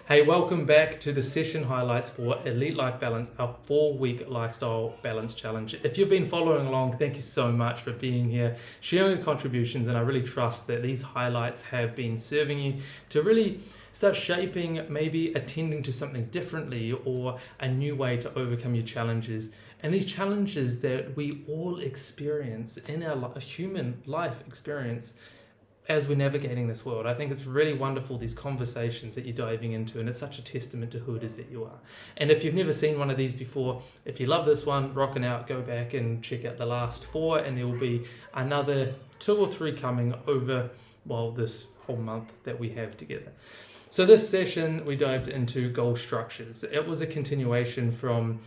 Hey, welcome back to the session highlights for Elite Life Balance, our 4-week lifestyle balance challenge. If you've been following along, thank you so much for being here, sharing your contributions, and I really trust that these highlights have been serving you to really start shaping, maybe attending to something differently or a new way to overcome your challenges. And these challenges that we all experience in our human life experience as we're navigating this world. I think it's really wonderful, these conversations that you're diving into, and it's such a testament to who it is that you are. And if you've never seen one of these before, if you love this one, rocking out, go back and check out the last 4, and there will be another 2 or 3 coming over, this whole month that we have together. So this session, we dived into goal structures. It was a continuation from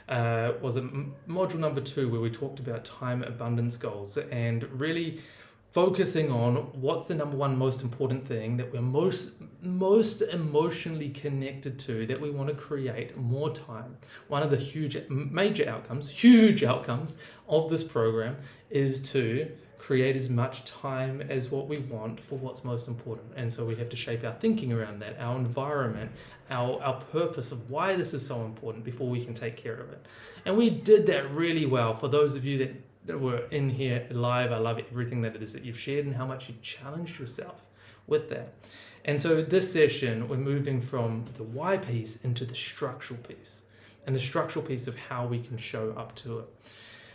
module number 2, where we talked about time abundance goals and really focusing on what's the number one most important thing that we're most emotionally connected to, that we want to create more time. One of the huge outcomes of this program is to create as much time as what we want for what's most important. And so we have to shape our thinking around that, our environment, our purpose of why this is so important before we can take care of it. And we did that really well. For those of you that were in here live, I love everything that it is that you've shared and how much you challenged yourself with that. And so this session, we're moving from the why piece into the structural piece, and the structural piece of how we can show up to it.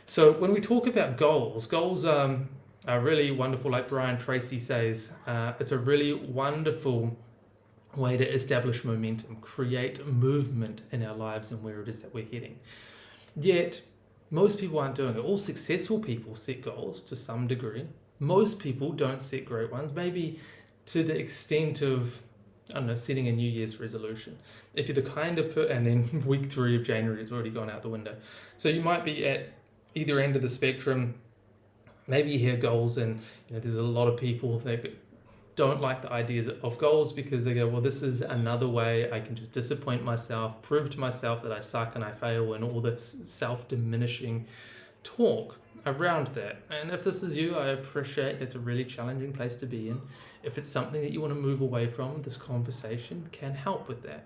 So when we talk about goals are really wonderful. Like Tracey says, it's a really wonderful way to establish momentum, create movement in our lives and where it is that we're heading. Yet most people aren't doing it. All successful people set goals to some degree. Most people don't set great ones, maybe to the extent of, setting a New Year's resolution. If you're the kind of and then week 3 of January, it's already gone out the window. So you might be at either end of the spectrum. Maybe you hear goals and there's a lot of people that don't like the ideas of goals because they go, well, this is another way I can just disappoint myself, prove to myself that I suck and I fail, and all this self-diminishing talk around that. And if this is you, I appreciate it's a really challenging place to be in. If it's something that you want to move away from, this conversation can help with that.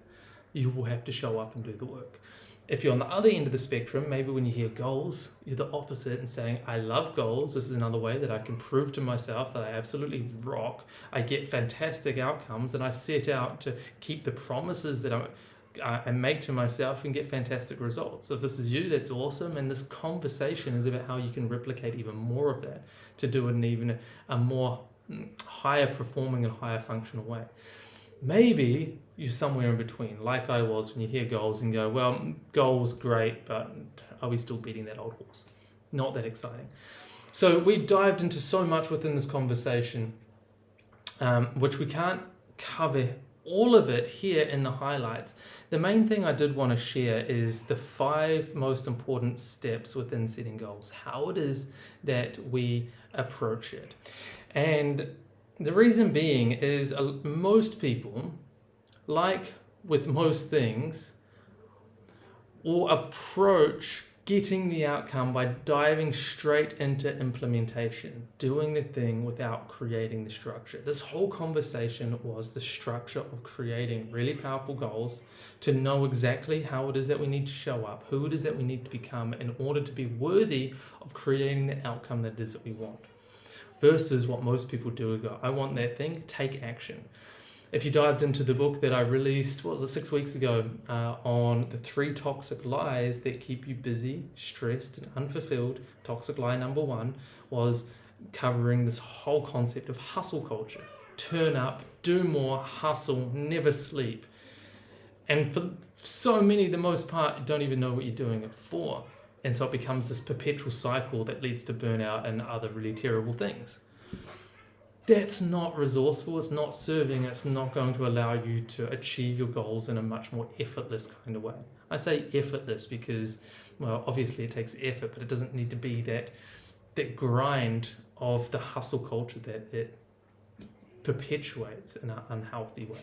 You will have to show up and do the work. If you're on the other end of the spectrum, maybe when you hear goals, you're the opposite and saying, I love goals. This is another way that I can prove to myself that I absolutely rock. I get fantastic outcomes, and I set out to keep the promises that I make to myself and get fantastic results. If this is you, that's awesome. And this conversation is about how you can replicate even more of that to do it in even a more higher performing and higher functional way. Maybe you're somewhere in between, like I was when you hear goals and go, well, goals, great, but are we still beating that old horse? Not that exciting. So we dived into so much within this conversation, which we can't cover all of it here in the highlights. The main thing I did want to share is the 5 most important steps within setting goals, how it is that we approach it. And the reason being is most people, like with most things, will approach getting the outcome by diving straight into implementation, doing the thing without creating the structure. This whole conversation was the structure of creating really powerful goals, to know exactly how it is that we need to show up, who it is that we need to become in order to be worthy of creating the outcome that it is that we want. Versus what most people do is go, I want that thing, take action. If you dived into the book that I released, 6 weeks ago, on the 3 toxic lies that keep you busy, stressed, and unfulfilled. Toxic lie number 1 was covering this whole concept of hustle culture. Turn up, do more, hustle, never sleep. And for so many, the most part, don't even know what you're doing it for. And so it becomes this perpetual cycle that leads to burnout and other really terrible things. That's not resourceful, it's not serving, it's not going to allow you to achieve your goals in a much more effortless kind of way. I say effortless because, obviously it takes effort, but it doesn't need to be that grind of the hustle culture that it perpetuates in an unhealthy way.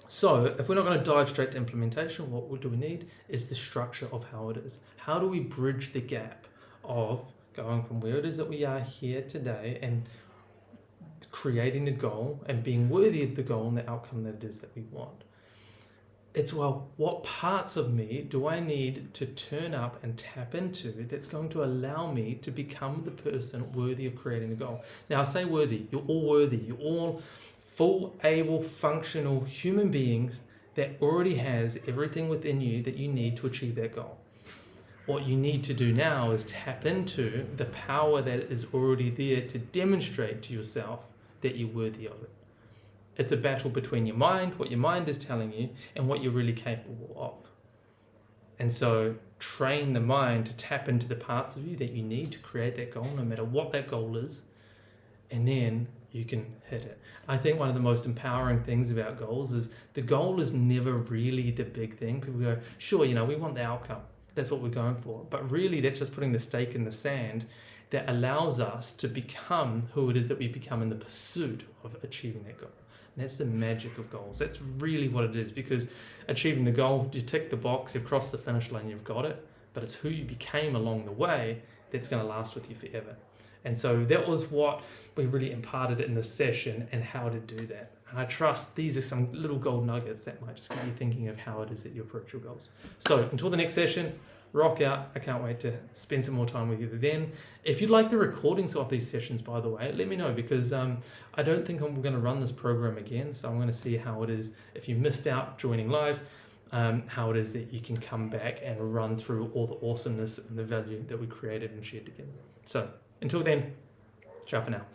So if we're not going to dive straight to implementation, what do we need is the structure of how it is. How do we bridge the gap of going from where it is that we are here today and creating the goal and being worthy of the goal and the outcome that it is that we want? It's, well, what parts of me do I need to turn up and tap into that's going to allow me to become the person worthy of creating the goal? Now, I say worthy. You're all worthy. You're all full, able, functional human beings that already has everything within you that you need to achieve that goal. What you need to do now is tap into the power that is already there to demonstrate to yourself that you're worthy of it. It's a battle between your mind, what your mind is telling you, and what you're really capable of. And so train the mind to tap into the parts of you that you need to create that goal, no matter what that goal is, and then you can hit it. I think one of the most empowering things about goals is the goal is never really the big thing. People go, sure, we want the outcome. That's what we're going for. But really, that's just putting the stake in the sand that allows us to become who it is that we become in the pursuit of achieving that goal. And that's the magic of goals. That's really what it is, because achieving the goal, you tick the box, you've crossed the finish line, you've got it. But it's who you became along the way that's going to last with you forever. And so that was what we really imparted in this session and how to do that. And I trust these are some little gold nuggets that might just get you thinking of how it is that you approach your goals. So until the next session, rock out. I can't wait to spend some more time with you then. If you'd like the recordings of these sessions, by the way, let me know, because I don't think I'm going to run this program again. So I'm going to see how it is, if you missed out joining live, how it is that you can come back and run through all the awesomeness and the value that we created and shared together. So until then, ciao for now.